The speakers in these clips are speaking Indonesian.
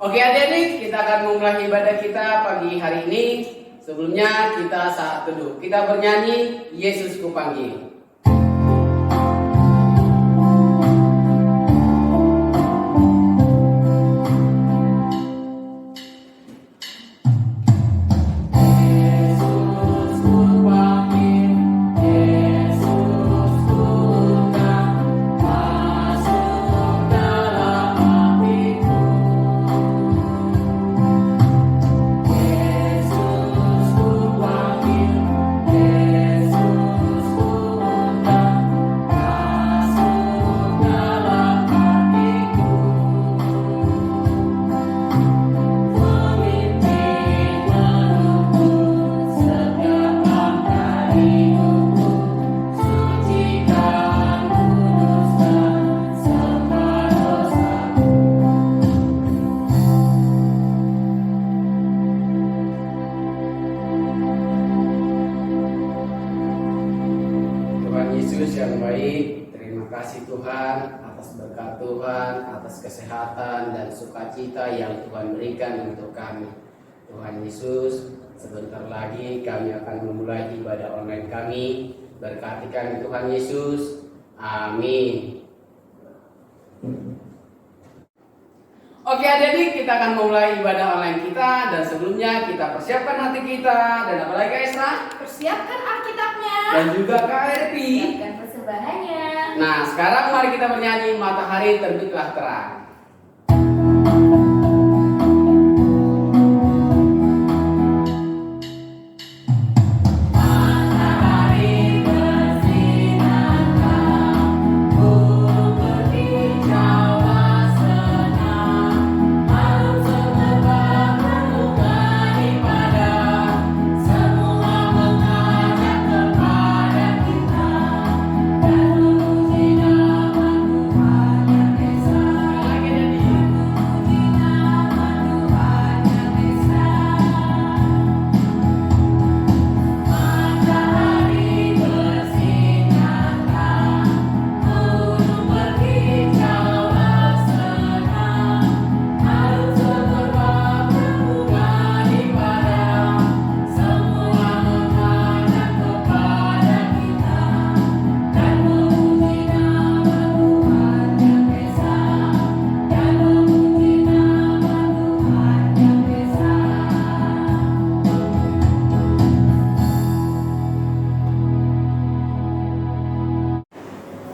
Oke adik-adik, kita akan memulai ibadah kita pagi hari ini. Sebelumnya kita saat teduh, kita bernyanyi Yesus Kupanggil. Yesus yang baik, terima kasih Tuhan atas berkat Tuhan, atas kesehatan dan sukacita yang Tuhan berikan untuk kami. Tuhan Yesus, sebentar lagi kami akan memulai ibadah online kami. Berkati kami Tuhan Yesus. Amin. Oke adik-adik, kita akan memulai ibadah online kita. Dan sebelumnya kita persiapkan hati kita. Dan apa lagi Kak Esra? Persiapkan Alkitabnya. Dan juga Kak Erpi. Siapkan persembahannya. Nah sekarang mari kita bernyanyi Matahari Terbitlah Terang.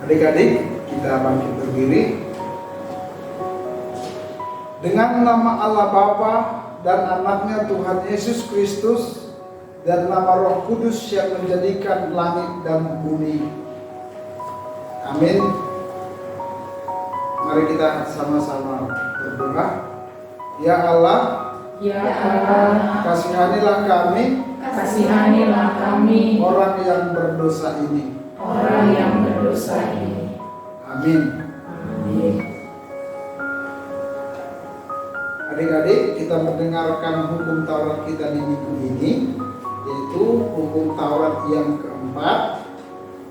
Adik-adik, kita bangkit berdiri. Dengan nama Allah Bapa dan anaknya Tuhan Yesus Kristus dan nama Roh Kudus yang menjadikan langit dan bumi. Amin. Mari kita sama-sama berdoa. Ya Allah, kasihanilah kami, orang yang berdosa ini. Amin. Adik-adik, kita mendengarkan hukum Taurat kita di minggu ini, yaitu hukum Taurat yang keempat.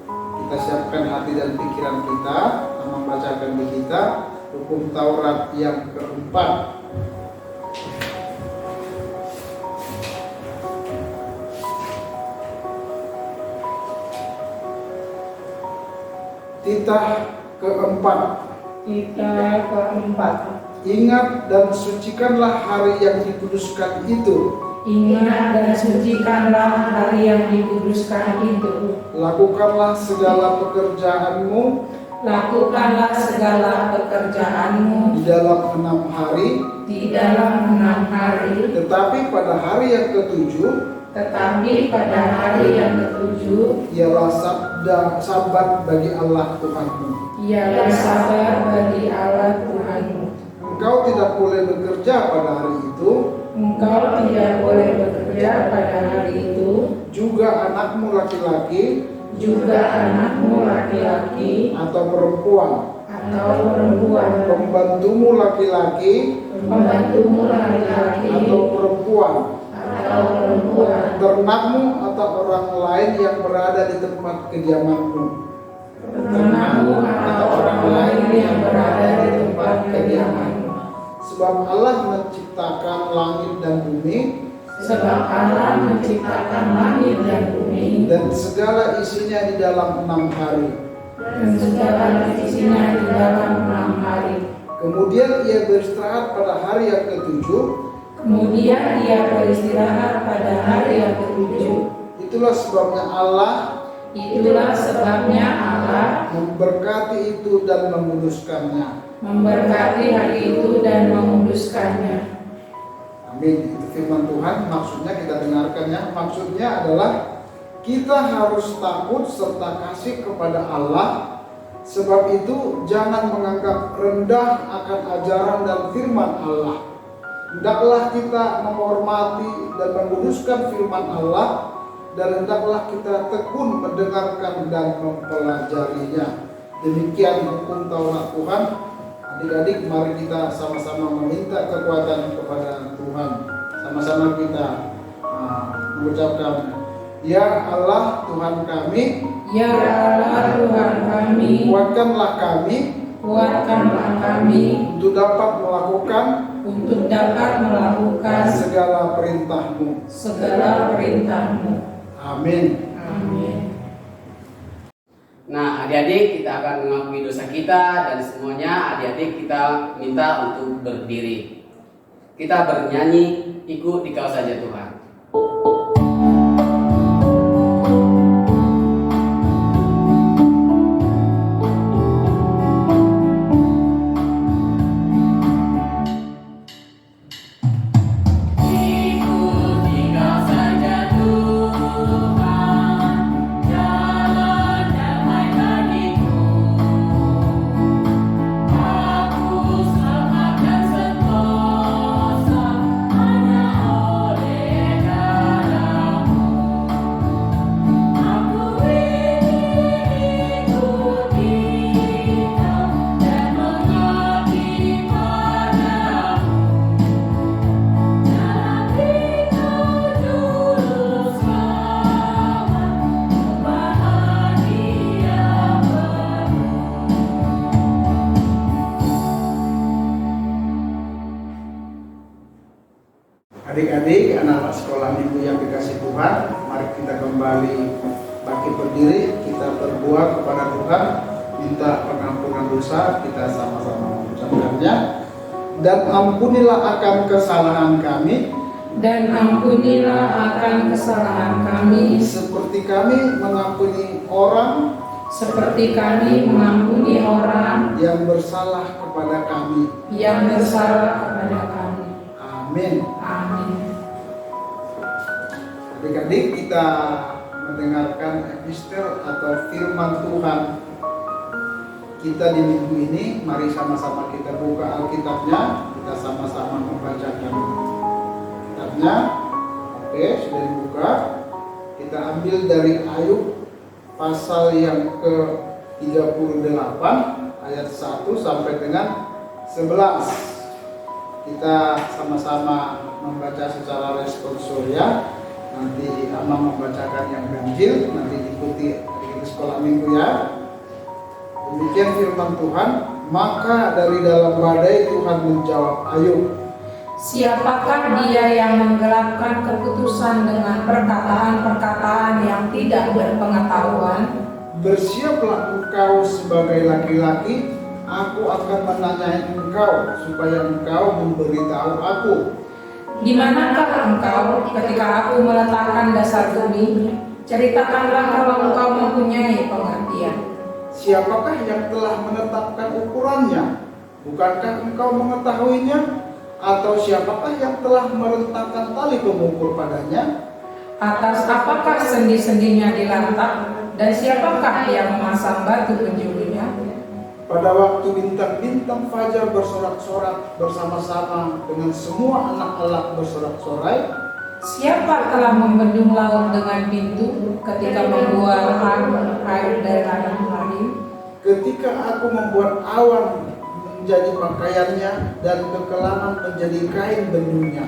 Kita siapkan hati dan pikiran kita, membacakan di kita hukum Taurat yang keempat. Titah keempat. Ingat dan sucikanlah hari yang dikuduskan itu. Lakukanlah segala pekerjaanmu di dalam 6 hari. Tetapi pada hari yang ketujuh ialah sabat bagi Allah Tuhanmu. Engkau tidak boleh bekerja pada hari itu. Juga anakmu laki-laki atau perempuan, pembantumu laki-laki atau perempuan, ternakmu atau orang lain yang berada di tempat kediamanmu. sebab Allah menciptakan langit dan bumi Sebab Allah menciptakan langit dan bumi dan segala isinya di dalam 6 hari. dan segala isinya di dalam 6 hari. Kemudian ia beristirahat pada hari yang ketujuh. Kemudian ia beristirahat pada hari yang ketujuh. Itulah sebabnya Allah Itulah sebabnya Allah memberkati itu dan menguduskannya. memberkati hari itu dan menguduskannya. Amin. Itu firman Tuhan. Maksudnya kita dengarkannya. Maksudnya adalah kita harus takut serta kasih kepada Allah. Sebab itu jangan menganggap rendah akan ajaran dan firman Allah. Hendaklah kita menghormati dan menguduskan firman Allah, dan hendaklah kita tekun mendengarkan dan mempelajarinya. Demikian hukum Taurat Tuhan. Adik-adik, mari kita sama-sama meminta kekuatan kepada Tuhan. Sama-sama kita mengucapkan, Ya Allah Tuhan kami, Ya Allah Tuhan kami, kuatkanlah kami kuatkanlah kami untuk dapat melakukan segala perintah-Mu. Amin. Amin. Nah, adik-adik, kita akan mengakui dosa kita, dan semuanya adik-adik kita minta untuk berdiri. Kita bernyanyi, ikut Dikau Saja Tuhan. Adik-adik, anak-anak sekolah minggu yang dikasih Tuhan, mari kita kembali bangkit berdiri, kita berdoa kepada Tuhan, minta pengampunan dosa, kita sama-sama mengucapkannya. Dan ampunilah akan kesalahan kami, seperti kami mengampuni orang yang bersalah kepada kami. Amin. Adik-adik, kita mendengarkan epistel atau firman Tuhan kita di minggu ini. Mari sama-sama kita buka Alkitabnya, kita sama-sama membacakan kitabnya. Oke, sudah dibuka. Kita ambil dari Ayub pasal yang ke-38 ayat 1 sampai dengan 11. Kita sama-sama membaca secara responsorial. Nanti Ama membacakan yang ganjil, nanti diikuti di sekolah minggu ya. Demikian firman Tuhan. Maka dari dalam badai Tuhan menjawab Ayub, Siapakah dia yang menggelapkan keputusan dengan perkataan-perkataan yang tidak berpengetahuan? bersiaplah engkau sebagai laki-laki. Aku akan menanyai engkau supaya engkau memberitahu aku. Di manakah engkau ketika aku meletakkan dasar bumi? Ceritakanlah kalau engkau mempunyai pengertian. Siapakah yang telah menetapkan ukurannya? Bukankah engkau mengetahuinya? Atau siapakah yang telah merentangkan tali pengukur padanya? Atas apakah sendi-sendinya dilantak? Dan siapakah yang memasang batu penjulunya? Pada waktu bintang-bintang fajar bersorak-sorak bersama-sama dengan semua anak Allah bersorak-sorai, Siapa telah membendung laut dengan pintu ketika membuat air dari lahim? ketika aku membuat awan menjadi pakaiannya dan kekelaman menjadi kain bendungnya.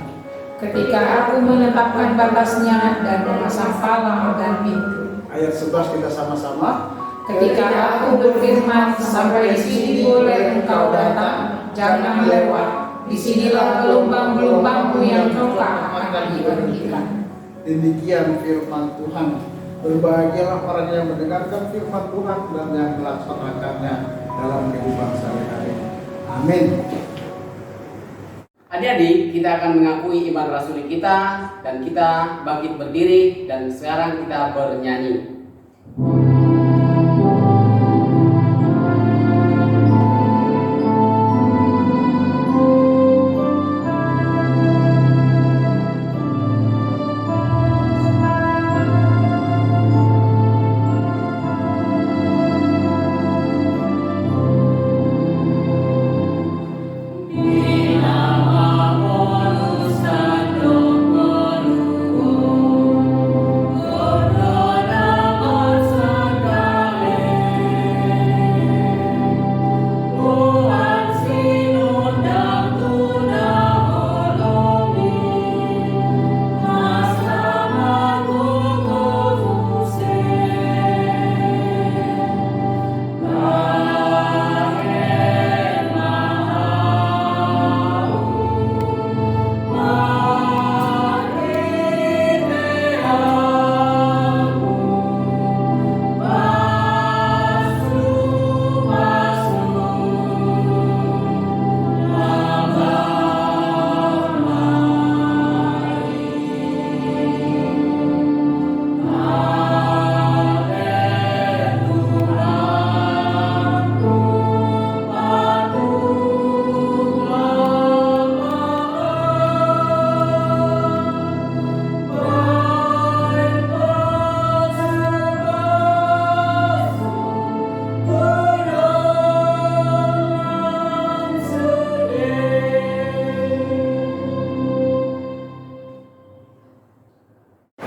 Ketika aku menetapkan batasnya dan memasang palang dan pintu. Ayat 11 kita sama-sama. Ketika aku berfirman, sampai di sini boleh engkau datang, jangan lewat. disinilah gelombang-gelombangmu yang congkak akan dibangkitkan. Demikian firman Tuhan. Berbahagialah orang yang mendengarkan firman Tuhan dan yang melaksanakannya dalam kehidupan sehari-hari. Amin. Adik-adik, kita akan mengakui iman rasuli kita dan kita bangkit berdiri dan sekarang kita bernyanyi.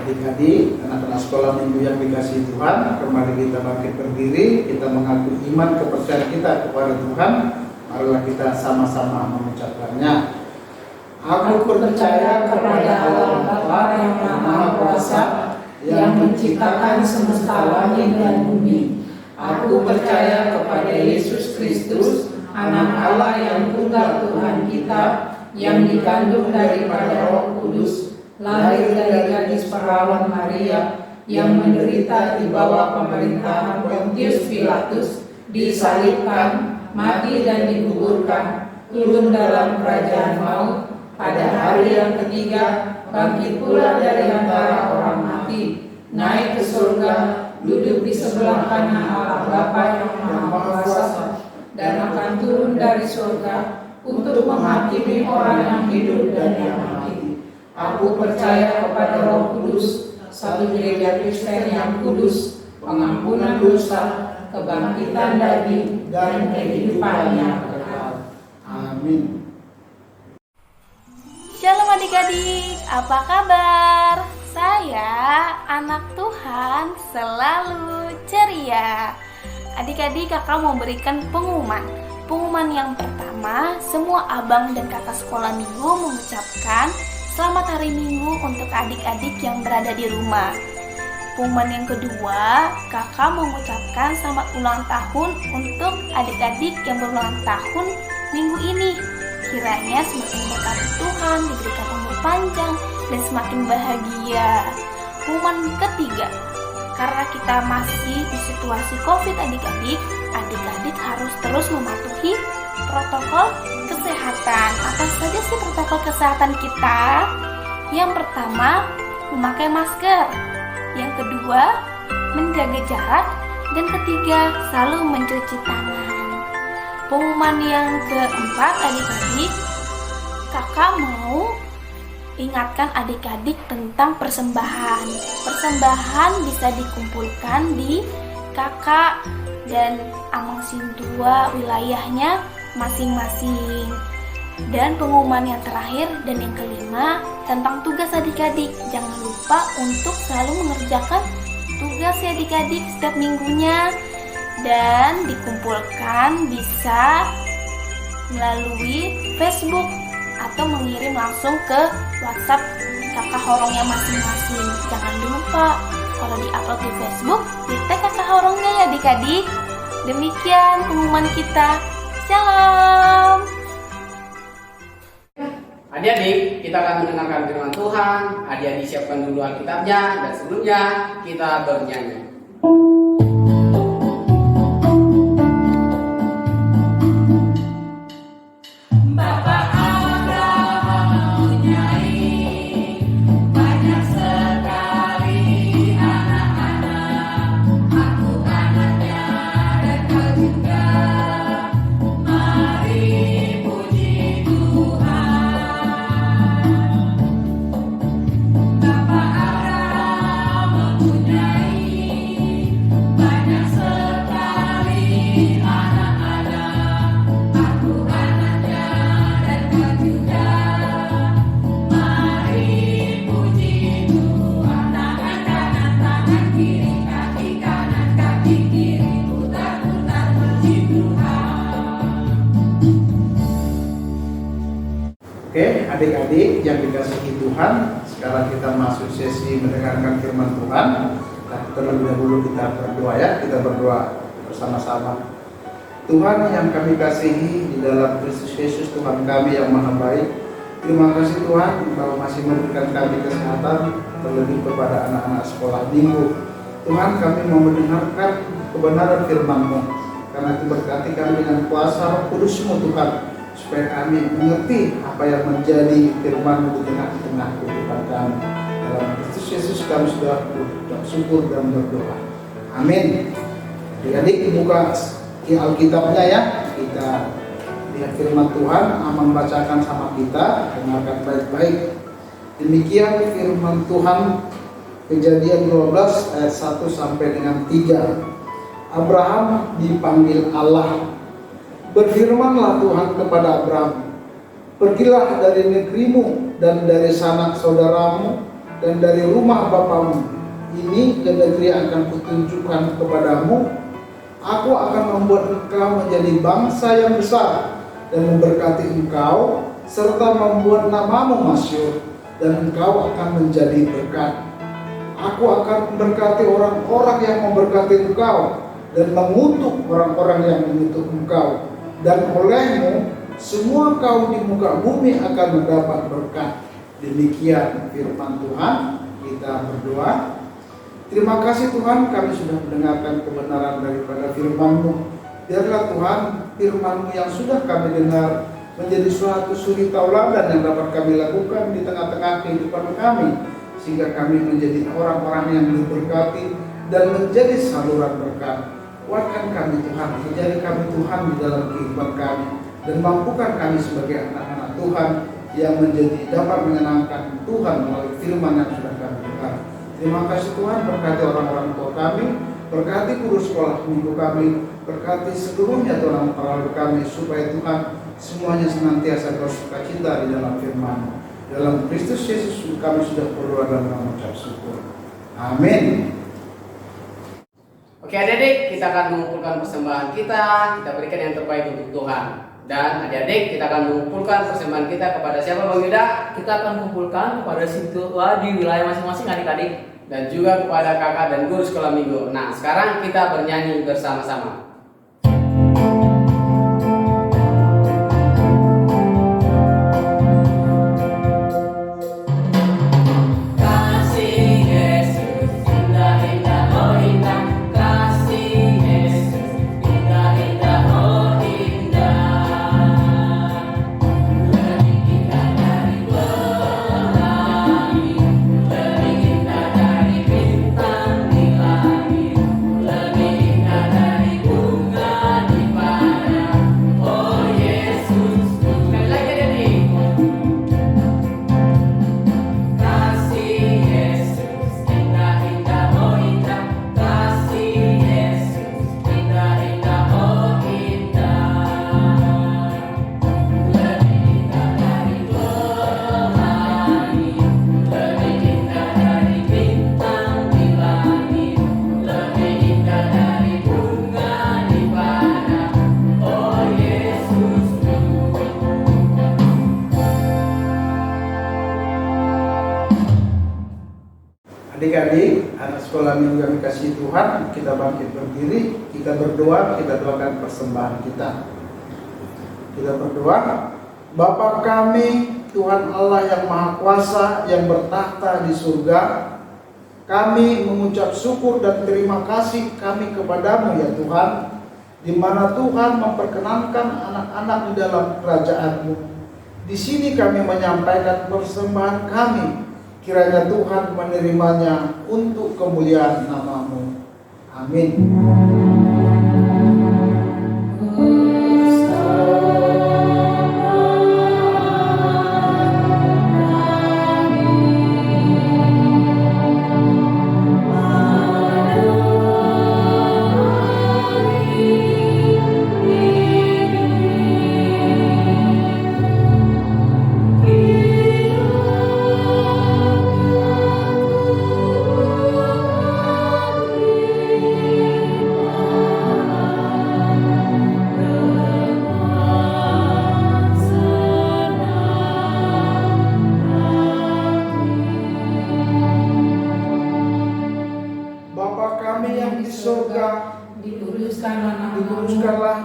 Adik-adik, anak-anak sekolah minggu yang dikasihi Tuhan, kembali kita bangkit berdiri, kita mengaku iman kepercayaan kita kepada Tuhan. Marilah kita sama-sama mengucapkannya. Aku percaya kepada Allah Bapa yang Maha Kuasa, yang menciptakan semesta langit dan bumi. Aku percaya kepada Yesus Kristus, Anak Allah yang tunggal Tuhan kita, yang dikandung daripada Roh Kudus, lahir dari gadis perawan Maria, yang menderita di bawah pemerintahan Pontius Pilatus, disalibkan, mati dan dikuburkan, turun dalam kerajaan maut, pada hari yang ketiga bangkit pula dari antara orang mati, naik ke surga, duduk di sebelah kanan Allah Bapa yang Maha Kuasa, dan akan turun dari surga untuk menghakimi orang yang hidup dan yang mati. Aku percaya kepada Roh Kudus, satu gereja Kristen yang kudus, pengampunan dosa, kebangkitan daging, dan kehidupan yang kekal. Amin. Shalom adik-adik, apa kabar? Saya anak Tuhan selalu ceria. Adik-adik, kakak mau berikan pengumuman. Pengumuman yang pertama, semua abang dan kakak sekolah minggu mengucapkan selamat hari Minggu untuk adik-adik yang berada di rumah. Pengumuman yang kedua, kakak mengucapkan selamat ulang tahun untuk adik-adik yang berulang tahun minggu ini. Kiranya semakin berkati Tuhan, diberikan umur panjang, dan semakin bahagia. Pengumuman ketiga, karena kita masih di situasi COVID adik-adik harus terus mematuhi protokol kesehatan. Apa saja sih protokol kesehatan kita? Yang pertama, memakai masker. Yang kedua, menjaga jarak. Dan ketiga, selalu mencuci tangan. Pengumuman yang keempat adik-adik, kakak mau ingatkan adik-adik tentang persembahan. Persembahan bisa dikumpulkan di kakak dan Amang Sintua wilayahnya masing-masing. Dan pengumuman yang terakhir dan yang kelima tentang tugas adik-adik. Jangan lupa untuk selalu mengerjakan tugas ya adik-adik setiap minggunya. Dan dikumpulkan bisa melalui Facebook atau mengirim langsung ke WhatsApp kakak horongnya masing-masing. Jangan lupa kalau di-upload di Facebook, di-tag kakak horongnya ya adik-adik. Demikian pengumuman kita. Shalom. Adik-adik, kita akan mendengarkan firman Tuhan. Adik-adik siapkan dulu Alkitabnya, dan sebelumnya kita bernyanyi. Oke, adik-adik yang dikasihi Tuhan, sekarang kita masuk sesi mendengarkan firman Tuhan. Nah, terlebih dahulu kita berdoa ya, kita berdoa bersama-sama. Tuhan yang kami kasihi di dalam Kristus Yesus, Tuhan kami yang maha baik, terima kasih Tuhan Engkau masih memberikan kami kesehatan, terlebih kepada anak-anak sekolah minggu. Tuhan, kami mau mendengarkan kebenaran firman-Mu, karena itu berkati kami dengan kuasa Roh Kudus-Mu Tuhan, supaya kami mengerti apa yang menjadi firman-Mu di tengah-tengah kehidupan kami. Dalam Kristus Yesus kami sudah bersyukur dan berdoa. Amin. Adik-adik buka Alkitabnya ya, kita lihat firman Tuhan, membacakan sama kita, dengarkan baik-baik. Demikian firman Tuhan, Kejadian 12 ayat 1 sampai dengan 3. Abraham dipanggil Allah. Berfirmanlah Tuhan kepada Abraham, pergilah dari negerimu dan dari sanak saudaramu dan dari rumah bapamu. Ini ke negeri yang akan kutunjukkan kepadamu. Aku akan membuat engkau menjadi bangsa yang besar dan memberkati engkau, serta membuat namamu masyhur, dan engkau akan menjadi berkat. Aku akan memberkati orang-orang yang memberkati engkau, dan mengutuk orang-orang yang mengutuk engkau. Dan olehmu semua kaum di muka bumi akan mendapat berkat. Demikian firman Tuhan. Kita berdoa. Terima kasih Tuhan, kami sudah mendengarkan kebenaran daripada firman-Mu. Biarlah Tuhan, firman-Mu yang sudah kami dengar menjadi suatu suri tauladan yang dapat kami lakukan di tengah-tengah kehidupan kami, sehingga kami menjadi orang-orang yang diberkati dan menjadi saluran berkat. Kuatkan kami Tuhan, menjadi kami Tuhan di dalam kehidupan kami, dan mampukan kami sebagai anak-anak Tuhan yang menjadi dapat menyenangkan Tuhan melalui firman yang sudah kami dengar. Terima kasih Tuhan, berkati orang-orang tua kami, berkati guru sekolah minggu kami, berkati seluruhnya Tuhan para kami, supaya Tuhan semuanya senantiasa bersukacita di dalam firman-Mu. Dalam Kristus Yesus kami sudah berdoa dan mengucap syukur. Amin. Oke adik-adik, kita akan mengumpulkan persembahan kita berikan yang terbaik untuk Tuhan. Dan adik-adik, kita akan mengumpulkan persembahan kita kepada siapa Bang Yuda? Kita akan kumpulkan kepada siswa di wilayah masing-masing adik-adik, dan juga kepada kakak dan guru sekolah minggu. Nah, sekarang kita bernyanyi bersama-sama. Adik-adik, anak sekolah minggu yang dikasihi Tuhan, kita bangkit berdiri, kita berdoa, kita doakan persembahan kita. Kita berdoa. Bapa kami Tuhan Allah yang Maha Kuasa yang bertakhta di surga, kami mengucap syukur dan terima kasih kami kepadamu ya Tuhan, di mana Tuhan memperkenankan anak-anak di dalam kerajaan-Mu. Di sini kami menyampaikan persembahan kami, kiranya Tuhan menerimanya untuk kemuliaan nama-Mu. Amin. Bapa kami yang di surga, dikuduskanlah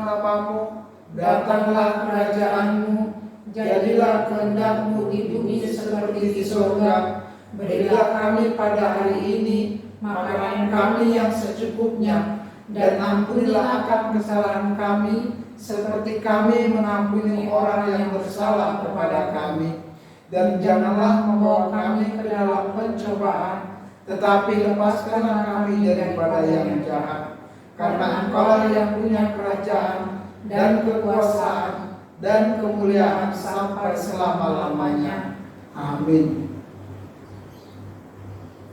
nama-Mu, datanglah kerajaan-Mu, jadilah kehendak-Mu di bumi seperti di surga. Berilah kami pada hari ini makanan kami yang secukupnya, dan ampunilah akan kesalahan kami, seperti kami mengampuni orang yang bersalah kepada kami. Dan janganlah membawa kami ke dalam pencobaan, tetapi lepaskanlah kami daripada yang jahat. Karena Engkau yang punya kerajaan dan kekuasaan dan kemuliaan sampai selama-lamanya. Amin.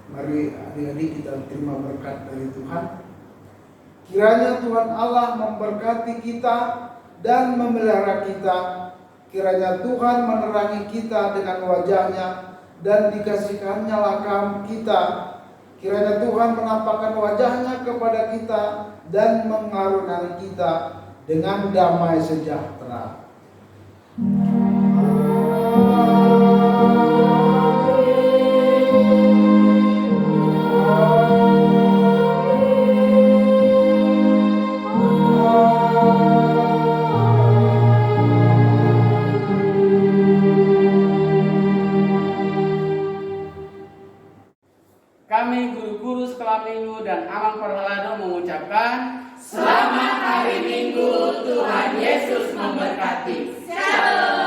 Mari adik-adik kita terima berkat dari Tuhan. Kiranya Tuhan Allah memberkati kita dan memelihara kita. Kiranya Tuhan menerangi kita dengan wajah-Nya dan dikasihkan-Nya lakam kita. Kiranya Tuhan menampakkan wajah-Nya kepada kita dan mengaruniai kita dengan damai sejahtera. Kami guru-guru sekolah minggu dan Amang Perhalado mengucapkan Selamat Hari Minggu, Tuhan Yesus memberkati. Shalom.